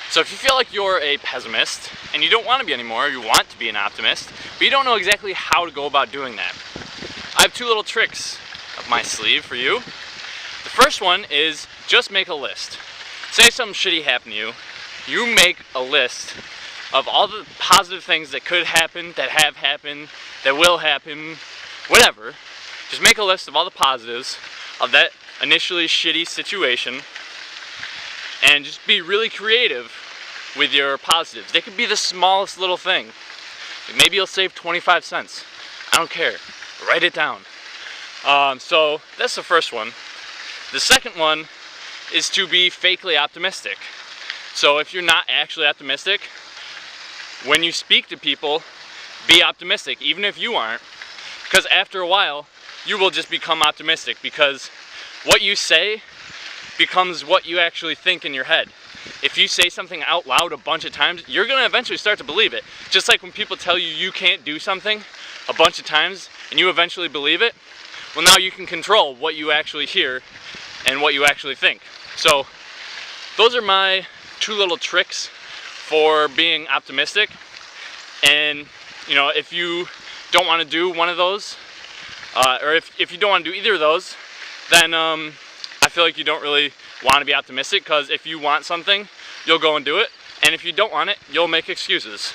So if you feel like you're a pessimist and you don't want to be anymore, you want to be an optimist, but you don't know exactly how to go about doing that, I have two little tricks up my sleeve for you. The first one is just make a list. Say something shitty happened to you, you make a list of all the positive things that could happen, that have happened, that will happen, whatever. Just make a list of all the positives of that initially shitty situation and just be really creative with your positives. They could be the smallest little thing. Maybe you'll save 25 cents. I don't care. Write it down. So that's the first one. The second one is to be fakely optimistic. So if you're not actually optimistic, when you speak to people, be optimistic, even if you aren't. Because after a while, you will just become optimistic because what you say becomes what you actually think in your head. If you say something out loud a bunch of times, you're going to eventually start to believe it. Just like when people tell you you can't do something a bunch of times and you eventually believe it, well, now you can control what you actually hear and what you actually think. So those are my two little tricks for being optimistic. And if you don't want to do one of those, or if you don't want to do either of those, then I feel like you don't really want to be optimistic, because if you want something, you'll go and do it, and if you don't want it, you'll make excuses.